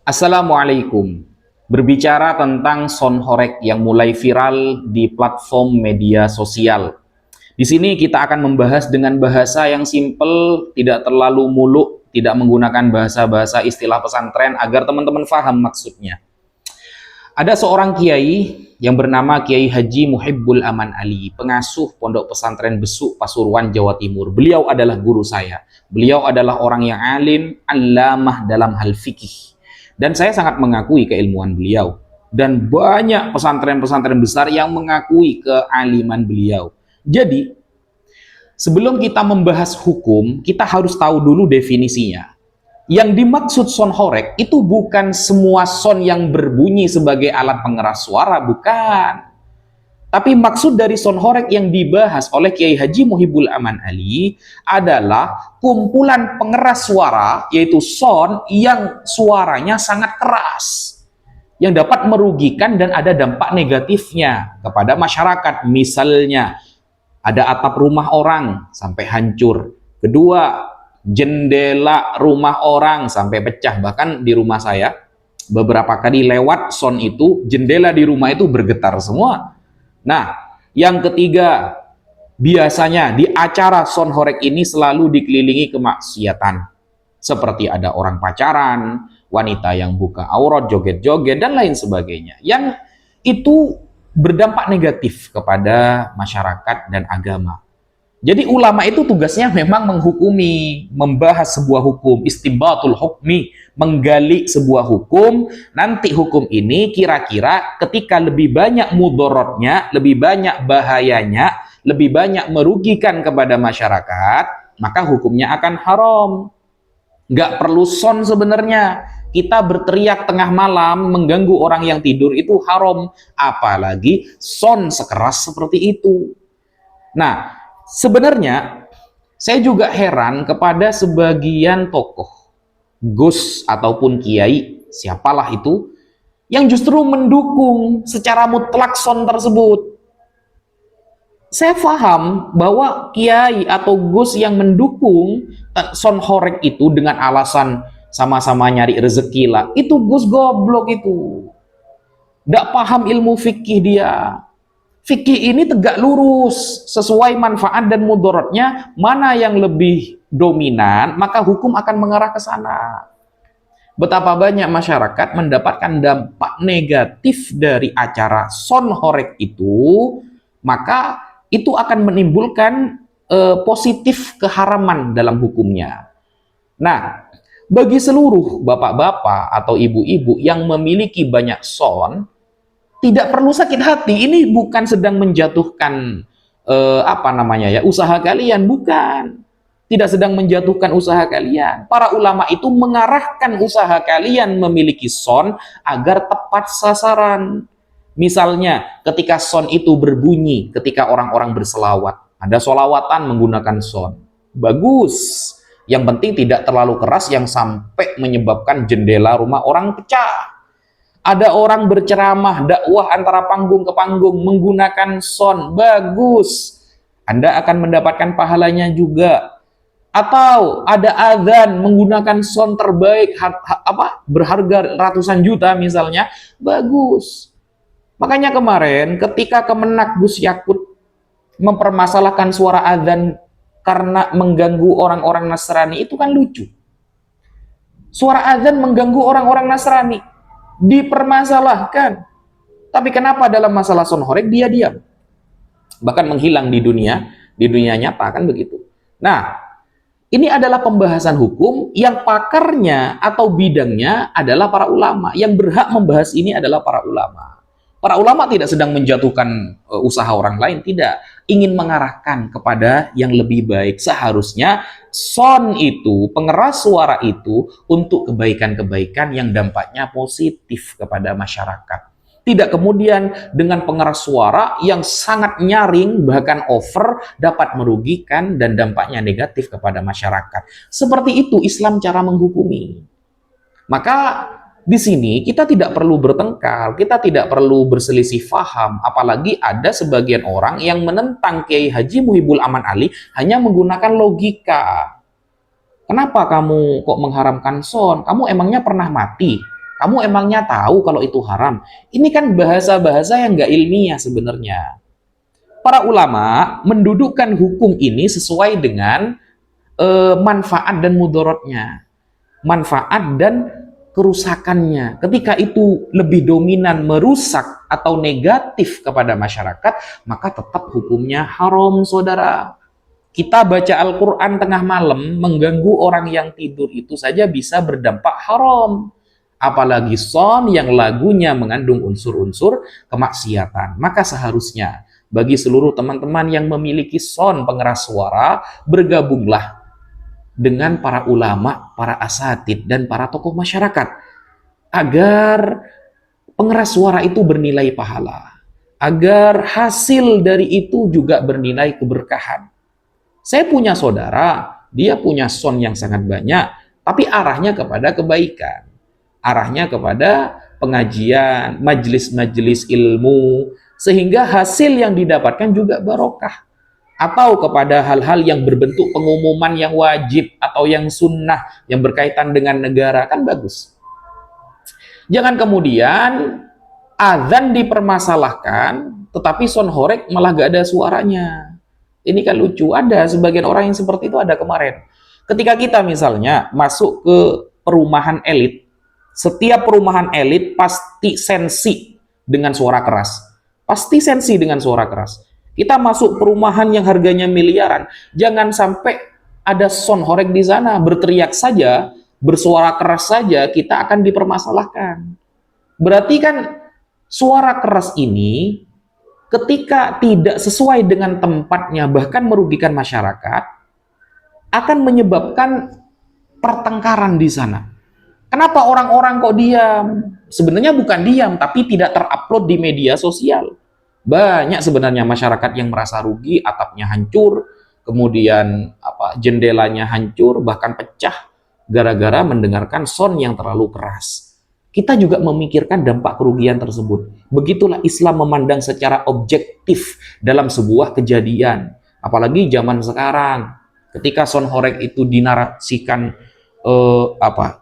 Assalamualaikum. Berbicara tentang sound horeg yang mulai viral di platform media sosial. Di sini kita akan membahas dengan bahasa yang simple, tidak terlalu muluk, tidak menggunakan bahasa-bahasa istilah pesantren agar teman-teman paham maksudnya. Ada seorang kiai yang bernama Kiai Haji Muhibbul Aman Ali, pengasuh Pondok Pesantren Besuk, Pasuruan, Jawa Timur. Beliau adalah guru saya. Beliau adalah orang yang alim, allamah dalam hal fikih. Dan saya sangat mengakui keilmuan beliau. Dan banyak pesantren-pesantren besar yang mengakui kealiman beliau. Jadi, sebelum kita membahas hukum, kita harus tahu dulu definisinya. Yang dimaksud sound horeg itu bukan semua sound yang berbunyi sebagai alat pengeras suara, bukan. Tapi maksud dari sound horeg yang dibahas oleh Kiai Haji Muhibbul Aman Ali adalah kumpulan pengeras suara, yaitu sound yang suaranya sangat keras, yang dapat merugikan dan ada dampak negatifnya kepada masyarakat. Misalnya, ada atap rumah orang sampai hancur. Kedua, jendela rumah orang sampai pecah. Bahkan di rumah saya beberapa kali lewat sound itu, jendela di rumah itu bergetar semua. Nah, yang ketiga, biasanya di acara sound horeg ini selalu dikelilingi kemaksiatan, seperti ada orang pacaran, wanita yang buka aurat, joget-joget, dan lain sebagainya, yang itu berdampak negatif kepada masyarakat dan agama. Jadi ulama itu tugasnya memang menghukumi, membahas sebuah hukum, istinbatul hukmi, menggali sebuah hukum. Nanti hukum ini kira-kira ketika lebih banyak mudorotnya, lebih banyak bahayanya, lebih banyak merugikan kepada masyarakat, maka hukumnya akan haram. Nggak perlu sound sebenarnya. Kita berteriak tengah malam mengganggu orang yang tidur itu haram, apalagi sound sekeras seperti itu. Nah, sebenarnya saya juga heran kepada sebagian tokoh, gus ataupun kiai, siapalah itu, yang justru mendukung secara mutlak sound tersebut. Saya paham bahwa kiai atau gus yang mendukung sound horeg itu dengan alasan sama-sama nyari rezeki lah, itu gus goblok itu. Nggak paham ilmu fikih dia. Fikih ini tegak lurus, sesuai manfaat dan mudaratnya, mana yang lebih dominan, maka hukum akan mengarah ke sana. Betapa banyak masyarakat mendapatkan dampak negatif dari acara sound horeg itu, maka itu akan menimbulkan positif keharaman dalam hukumnya. Nah, bagi seluruh bapak-bapak atau ibu-ibu yang memiliki banyak sound, tidak perlu sakit hati. Ini bukan sedang menjatuhkan usaha kalian, bukan. Tidak sedang menjatuhkan usaha kalian. Para ulama itu mengarahkan usaha kalian memiliki sound agar tepat sasaran. Misalnya, ketika sound itu berbunyi, ketika orang-orang berselawat, ada solawatan menggunakan sound, bagus. Yang penting tidak terlalu keras yang sampai menyebabkan jendela rumah orang pecah. Ada orang berceramah, dakwah antara panggung ke panggung menggunakan sound, bagus. Anda akan mendapatkan pahalanya juga. Atau ada adzan menggunakan sound terbaik, berharga ratusan juta misalnya, bagus. Makanya kemarin ketika Kemenak Gus Yakut mempermasalahkan suara adzan karena mengganggu orang-orang Nasrani, itu kan lucu. Suara adzan mengganggu orang-orang Nasrani, dipermasalahkan. Tapi kenapa dalam masalah sound horeg dia diam? Bahkan menghilang di dunia nyata, kan begitu. Nah, ini adalah pembahasan hukum yang pakarnya atau bidangnya adalah para ulama. Yang berhak membahas ini adalah para ulama. Para ulama tidak sedang menjatuhkan usaha orang lain, tidak. Ingin mengarahkan kepada yang lebih baik. Seharusnya sound itu, pengeras suara itu untuk kebaikan-kebaikan yang dampaknya positif kepada masyarakat. Tidak kemudian dengan pengeras suara yang sangat nyaring, bahkan over, dapat merugikan dan dampaknya negatif kepada masyarakat. Seperti itu Islam cara menghukumi. Maka di sini kita tidak perlu bertengkar, kita tidak perlu berselisih faham, apalagi ada sebagian orang yang menentang Kiai Haji Muhibbul Aman Ali hanya menggunakan logika. Kenapa kamu kok mengharamkan sound? Kamu emangnya pernah mati? Kamu emangnya tahu kalau itu haram? Ini kan bahasa-bahasa yang nggak ilmiah sebenarnya. Para ulama mendudukkan hukum ini sesuai dengan manfaat dan mudaratnya, manfaat dan kerusakannya. Ketika itu lebih dominan merusak atau negatif kepada masyarakat, maka tetap hukumnya haram, saudara. Kita baca Al-Quran tengah malam mengganggu orang yang tidur itu saja bisa berdampak haram. Apalagi son yang lagunya mengandung unsur-unsur kemaksiatan. Maka seharusnya bagi seluruh teman-teman yang memiliki son pengeras suara, bergabunglah dengan para ulama, para asatid, dan para tokoh masyarakat agar pengeras suara itu bernilai pahala, agar hasil dari itu juga bernilai keberkahan. Saya punya saudara, dia punya son yang sangat banyak, tapi arahnya kepada kebaikan, arahnya kepada pengajian, majelis-majelis ilmu, sehingga hasil yang didapatkan juga barokah. Atau kepada hal-hal yang berbentuk pengumuman yang wajib atau yang sunnah yang berkaitan dengan negara, kan bagus. Jangan kemudian azan dipermasalahkan tetapi sonhorek malah gak ada suaranya. Ini kan lucu. Ada sebagian orang yang seperti itu, ada kemarin. Ketika kita misalnya masuk ke perumahan elit, setiap perumahan elit pasti sensi dengan suara keras. Pasti sensi dengan suara keras. Kita masuk perumahan yang harganya miliaran, jangan sampai ada sound horeg di sana, berteriak saja, bersuara keras saja, kita akan dipermasalahkan. Berarti kan suara keras ini ketika tidak sesuai dengan tempatnya, bahkan merugikan masyarakat, akan menyebabkan pertengkaran di sana. Kenapa orang-orang kok diam? Sebenarnya bukan diam, tapi tidak terupload di media sosial. Banyak sebenarnya masyarakat yang merasa rugi, atapnya hancur, kemudian jendelanya hancur, bahkan pecah gara-gara mendengarkan sound yang terlalu keras. Kita juga memikirkan dampak kerugian tersebut. Begitulah Islam memandang secara objektif dalam sebuah kejadian. Apalagi zaman sekarang, ketika sound horeg itu dinarasikan,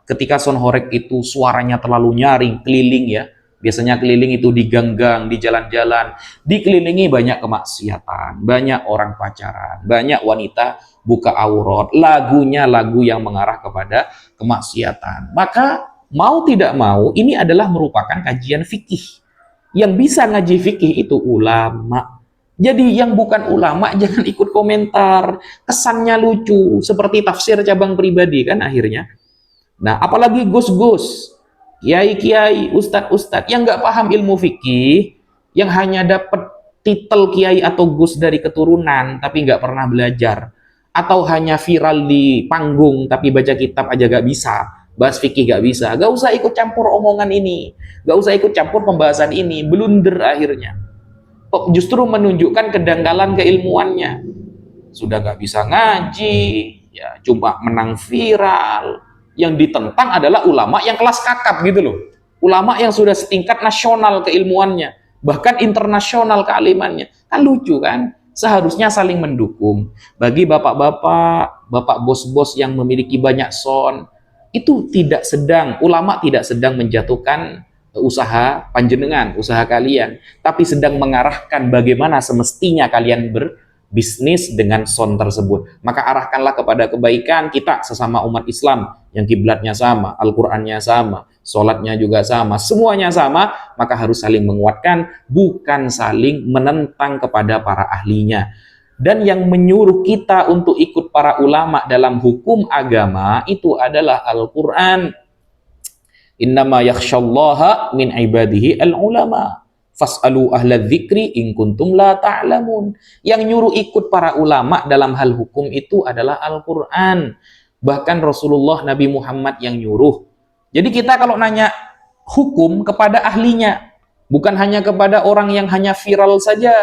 ketika sound horeg itu suaranya terlalu nyaring, keliling ya. Biasanya keliling itu di gang-gang, di jalan-jalan, dikelilingi banyak kemaksiatan, banyak orang pacaran, banyak wanita buka aurat, lagunya lagu yang mengarah kepada kemaksiatan. Maka mau tidak mau, ini adalah merupakan kajian fikih. Yang bisa ngaji fikih itu ulama. Jadi yang bukan ulama jangan ikut komentar, kesannya lucu, seperti tafsir cabang pribadi kan akhirnya. Nah, apalagi gus-gus, kiai-kiai, ustadz-ustadz yang nggak paham ilmu fikih, yang hanya dapat titel kiai atau gus dari keturunan tapi nggak pernah belajar, atau hanya viral di panggung tapi baca kitab aja nggak bisa, bahas fikih nggak bisa, nggak usah ikut campur omongan ini, nggak usah ikut campur pembahasan ini, blunder akhirnya. Kok justru menunjukkan kedangkalan keilmuannya. Sudah nggak bisa ngaji, ya cuma menang viral. Yang ditentang adalah ulama yang kelas kakap gitu loh. Ulama yang sudah setingkat nasional keilmuannya, bahkan internasional kealimannya. Kan lucu kan? Seharusnya saling mendukung. Bagi bapak-bapak, bapak bos-bos yang memiliki banyak son, itu ulama tidak sedang menjatuhkan usaha panjenengan, usaha kalian, tapi sedang mengarahkan bagaimana semestinya kalian berbisnis dengan son tersebut. Maka arahkanlah kepada kebaikan. Kita sesama umat Islam yang kiblatnya sama, Al-Qur'annya sama, sholatnya juga sama, semuanya sama, maka harus saling menguatkan, bukan saling menentang kepada para ahlinya. Dan yang menyuruh kita untuk ikut para ulama dalam hukum agama itu adalah Al-Qur'an. Innama yakhsyallaha min ibadihi al-ulama. Fas'alu ahla dzikri in kuntum la ta'lamun. Yang nyuruh ikut para ulama dalam hal hukum itu adalah Al-Qur'an. Bahkan Rasulullah Nabi Muhammad yang nyuruh. Jadi kita kalau nanya hukum kepada ahlinya, bukan hanya kepada orang yang hanya viral saja,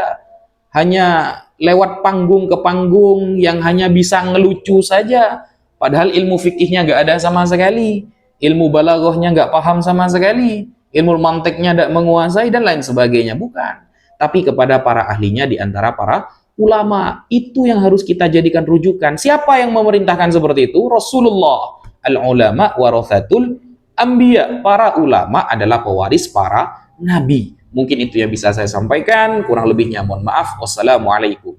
hanya lewat panggung ke panggung, yang hanya bisa ngelucu saja, padahal ilmu fikihnya nggak ada sama sekali, ilmu balaghahnya nggak paham sama sekali, ilmu mantiknya tidak menguasai, dan lain sebagainya. Bukan. Tapi kepada para ahlinya di antara para ulama. Itu yang harus kita jadikan rujukan. Siapa yang memerintahkan seperti itu? Rasulullah. Al-ulama warathatul Anbiya, para ulama adalah pewaris para nabi. Mungkin itu yang bisa saya sampaikan, kurang lebihnya mohon maaf. Wassalamualaikum.